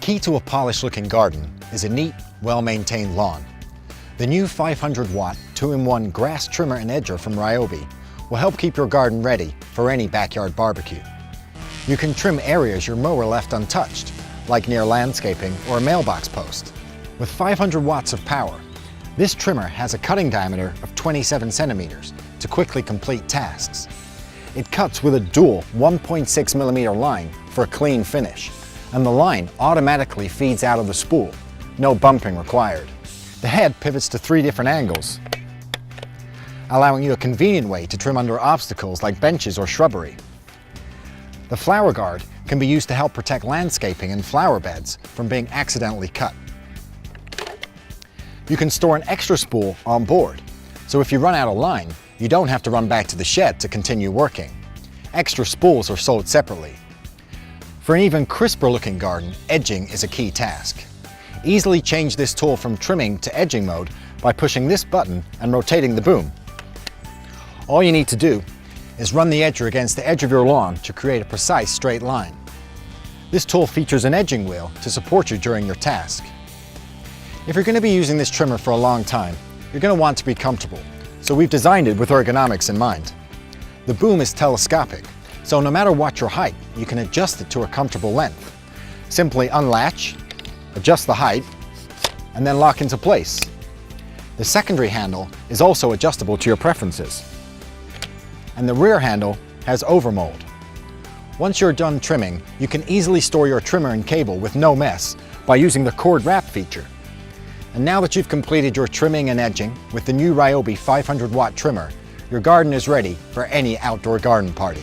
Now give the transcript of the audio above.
key to a polished-looking garden is a neat, well-maintained lawn. The new 500-watt 2-in-1 grass trimmer and edger from Ryobi will help keep your garden ready for any backyard barbecue. You can trim areas your mower left untouched, like near landscaping or a mailbox post. With 500 watts of power, this trimmer has a cutting diameter of 27 centimeters to quickly complete tasks. It cuts with a dual 1.6mm line for a clean finish, and the line automatically feeds out of the spool, no bumping required. The head pivots to 3 different angles, allowing you a convenient way to trim under obstacles like benches or shrubbery. The flower guard can be used to help protect landscaping and flower beds from being accidentally cut. You can store an extra spool on board, so if you run out of line, you don't have to run back to the shed to continue working. Extra spools are sold separately. For an even crisper looking garden, edging is a key task. Easily change this tool from trimming to edging mode by pushing this button and rotating the boom. All you need to do is run the edger against the edge of your lawn to create a precise straight line. This tool features an edging wheel to support you during your task. If you're going to be using this trimmer for a long time, you're going to want to be comfortable, so we've designed it with ergonomics in mind. The boom is telescopic, so no matter what your height, you can adjust it to a comfortable length. Simply unlatch, adjust the height, and then lock into place. The secondary handle is also adjustable to your preferences. And the rear handle has overmold. Once you're done trimming, you can easily store your trimmer and cable with no mess by using the cord wrap feature. And now that you've completed your trimming and edging with the new Ryobi 500-watt trimmer, your garden is ready for any outdoor garden party.